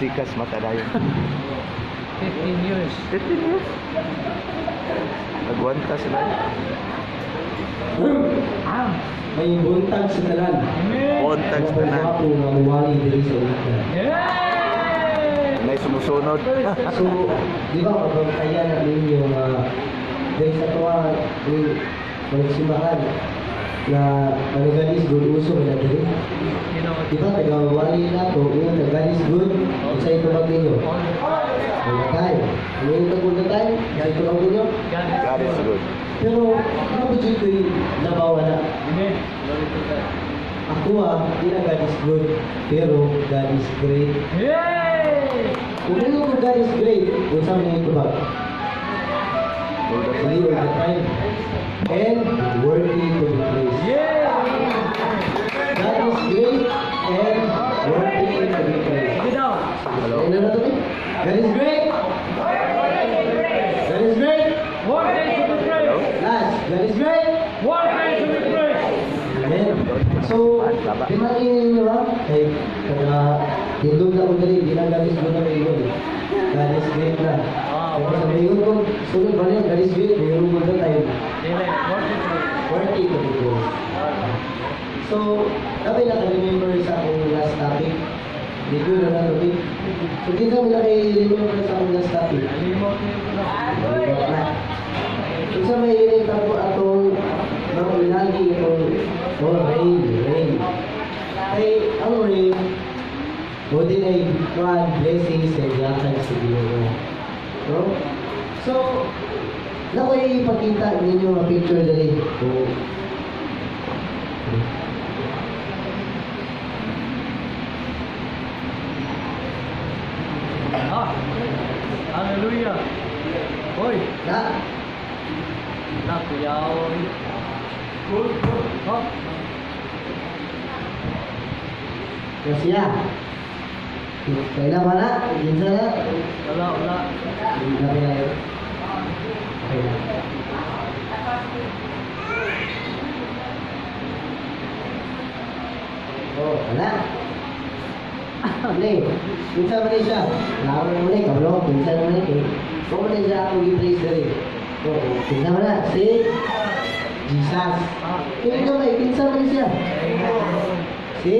sikas mata dayon. 15 years. 15 years. Nagwanta sila. May buntag sa talan. Buntag sa talan. Ako nga muwali diri sa ulitan. May sumusunod. So, di ba kapag kaya na ninyo dahil sa tuwa magsimbahan na manigalis good uso na diri. Di ba taga-wali na to, yung tagalis good, sa ito mag ninyo. Magkay. Ano yung tagulgatay? Sa ito mag ninyo? God is good. Pero, ano ba dito yung nabawa na? Ako di na God is good, pero God is great. Kung ano ko God is great, kung saan mo ito ba? All the time. And worthy to be praised. God is great and worthy to be praised. Hello. Ano na ito? God is great. God is great. Last, God is great. Amen. So, di ba nyo ba? Ay, tindog na ko dali, di na God is good na may God. God is great na. Kaya sa may God ko, sunod ba niya, God is great, may God na tayo. Worthy to be praised. So, kami naka-remember sa akong last topic. Dito na na topic. So, dito kami naka-remember sa akong last topic. Malimot na. Kung sa may inig ako atong mga inagi itong rain. Ay, ang rain, o din ay blessings sa iyakan sa Ginoo. So, nakoy ipakita ninyo ang picture dali. Hallelujah. Hoy, Na, kuya, hoy. Oh, Kasya. Kailan ba na? Ginsa na? wala. Hindi na kaya. Okay na. Oh, wala. Nih, ginsa ba niya siya? Laro naman eh, kablo. Ginsa naman eh. Kung ba niya siya ako i-praise na rin? Oh, ginsa ba na? Si Jesus. Kaya ka ba, ginsa ba niya siya? Si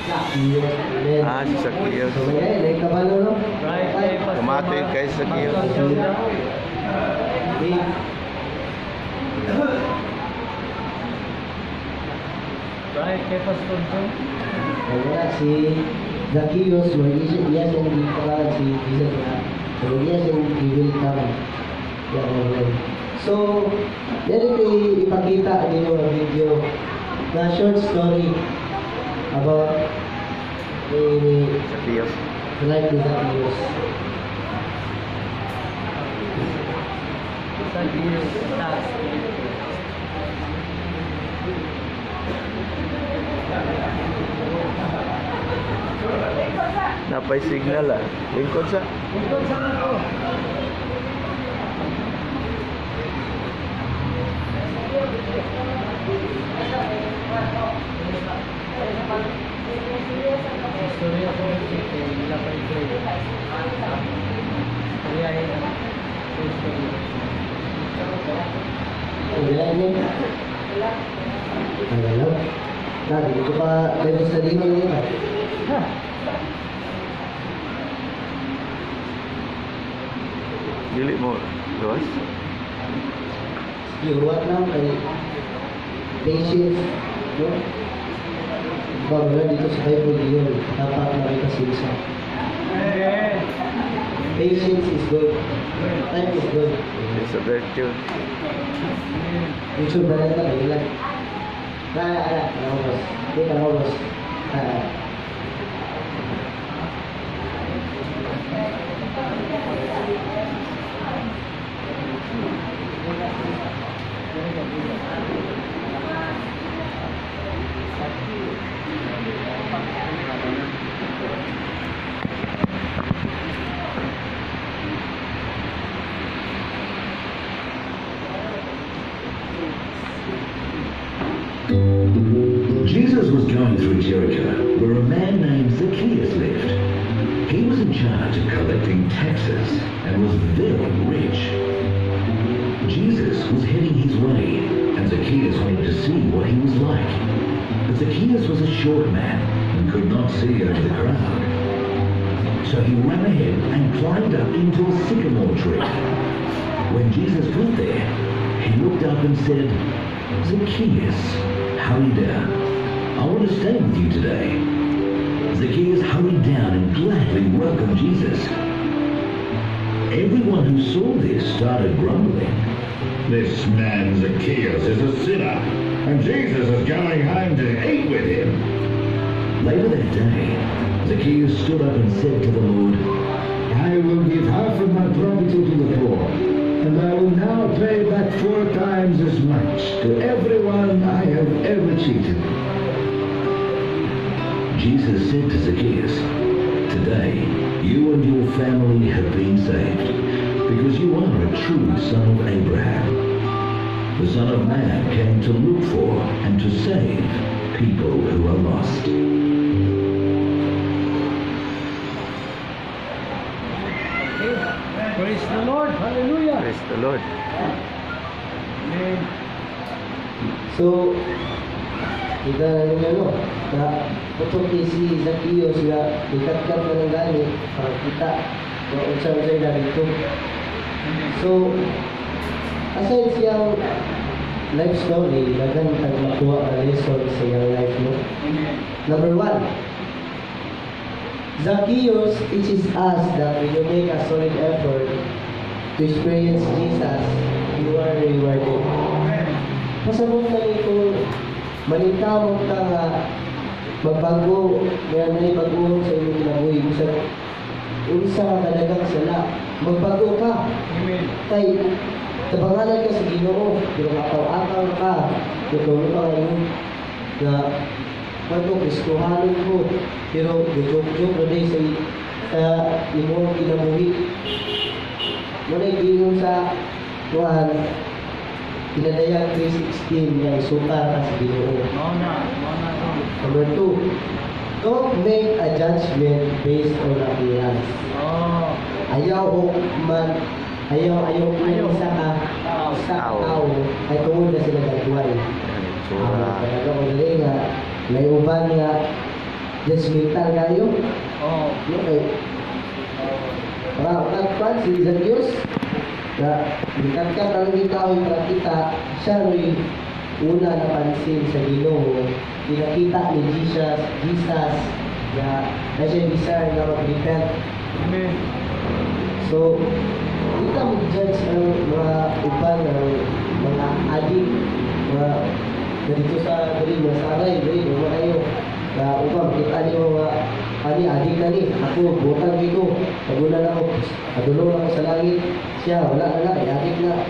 Zacchaeus. Si Zacchaeus. So, kaya, like kabalo, no? Kumato yun kay Zacchaeus. Right, kay Pastor John. Kaya si Zacchaeus, iya siyang dikalaan si Jesus na. So, iya siyang i-welcome. So, yan ito ipakita ninyo ang video na short story about Zacchaeus. the life of Zacchaeus. Napay signal lingkod sa. Istorya ko nila pa ito. Kaya yun. Wala ini. Ano? Tadi itu Pak Bebas tadi ini Pak. Dili mo luas. Iuwat lang kay patience. No? Bago dito sa Bible yun, dapat makikasilsa. Patience is good. Time is good. It's a virtue. Yung sudah na ito, ilan. Nahubos. Hindi ka nahubos. Jesus was going through Jericho, where a man named Zacchaeus lived. He in charge of collecting taxes and was very rich. Jesus was heading his way, and Zacchaeus wanted to see what he was like. But Zacchaeus was a short man and could not see over the crowd. So he ran ahead and climbed up into a sycamore tree. When Jesus got there, he looked up and said, "Zacchaeus, hurry down. I want to stay with you today." Zacchaeus hurried down and gladly welcomed Jesus. Everyone who saw this started grumbling. This man Zacchaeus is a sinner, and Jesus is going home to eat with him. Later that day, Zacchaeus stood up and said to the Lord, I will give half of my property to the poor, and I will now pay back 4 times as much to everyone I have ever cheated. Jesus said to Zacchaeus, "Today, you and your family have been saved, because you are a true son of Abraham. The Son of Man came to look for and to save people who are lost." Praise the Lord. Hallelujah. Praise the Lord. Amen. So, kita ano, na putok si Zacchaeus nga ikat-kat na ng gani para kita kung unsay na dito. So, aside siyang life story, dagan tag makuha ang lesson sa iyang life mo. Number 1, Zacchaeus teaches us that when you make a solid effort to experience Jesus, you are rewarded. Pasabot na ito, manitawag ka nga magbago, kaya may baguhon sa inyong kinabuhi. Unsa ka talagang sala, magbago ka. Amen. Kay, tabangalan ka sa Ginoo, pero makaw-akaw ka, tutulong ka ngayon na Kristohanon ko, pero joke-joke na day sa imong kinabuhi. Muna igingon sa Juan, Pinadayang 3:16 niya isuka ka sa Ginoo. Mauna. Number 2, don't make a judgment based on appearance. Oh. Ayaw isa ka tao ay tungod na sila gagawin. Tsura. Talaga ko dali nga may uban nga judgmental kayo. Oh. Okay. Para nagpan si Zacchaeus na dikatkat ang ikaw para kita siya rin una napansin sa Ginoo. Pinakita ni Jesus na siya desire na mag-repent. Amen. So, kita mag-judge ang mga uban ng mga adik, mga dito sa mga saray, mga kayo. Na upang kita niyo mga adik na ni, ako, butang dito, paguna na ako, adulong ako sa langit, siya, wala na, adik na.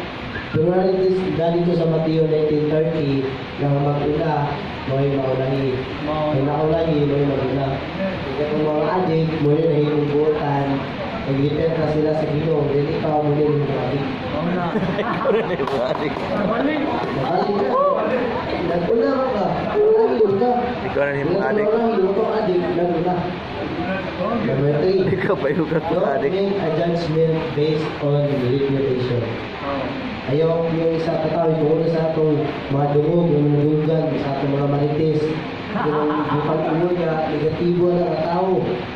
Pero dito sa Mateo 19:30, na mag-una, may maulahi. May naulahi, may mag-una. Kaya kung mga adik, muli na hinubutan, nag-repent na sila sa Ginoo, then ikaw muli yung adik. Mauna. Ikaw rin yung balik. Balik. Adik ka. Nag-una ka. Adik ka. Ikaw rin yung adik. Adik, nag-una. Number 3. Ikaw pa yung Don't adik. make a judgment based on reputation. Oh. Ayaw yung isa katawin kung una sa atong mga dungog, yung nadugan, sa atong mga marites, yung pag-uwi nga, negatibo na ang tao.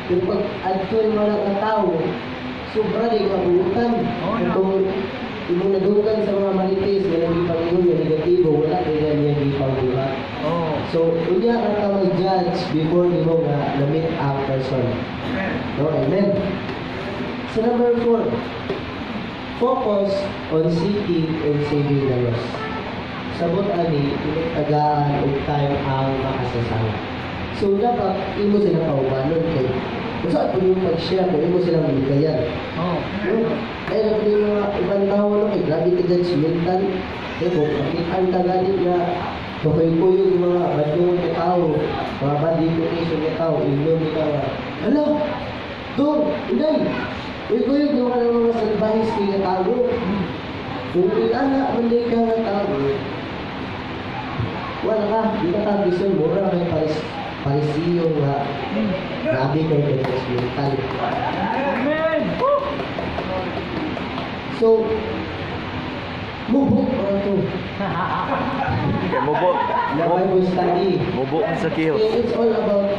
Yung pag-adto yung mga tao, sobra di mabuutan. Itong yung nadugan sa mga marites, yung nagipag-uwi, yung negatibo, wala kaya niya ipag-uwi. Oh. So, unya ka mag-judge before di mo nga na-meet ang person. No, amen. So, number 4, focus on seeking and saving the lost. Sabot ani, tagaan og time ang makasasala. So, dapat imo sila paubanon kay kung saan po yung pag-share kung imo silang maligayan. Oh. Ay, dapat yung mga ibang tao, no, kay grabe ka judgmental. Kaya po, makitaan ka galit na makuy-kuyo yung mga badong na tao, mga bad information na tao, ignore ka nga. Hala! Doon! Inday! Kuy-kuyo yung mga salbahis kaya tao. Kung ilana, manday ka nga tao. Wala ka, di ka kabison mo, wala kang Pariseo nga grabe kay Petrus mental. Amen. So, mubok mga to. Mubo. Na Bible study. Mubo ang Zacchaeus. It's all about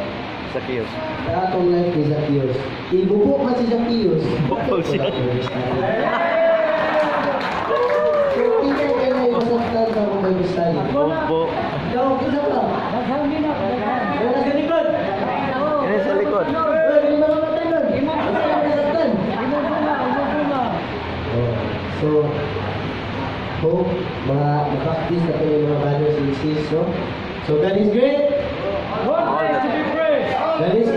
Zacchaeus. atong life ni Zacchaeus. Ibubok man si Zacchaeus. Bukol siya. So, tingnan kayo na ibasaktan sa akong Bible study. Mubo. Ikaw, isa pa. Wala sa likod. Ini sa likod. Wala, hindi mamamatan nun. Basta ka nasaktan. So, hope ma-practice na yung mga brothers and sisters, no? So, God is great. God is to be praised. God is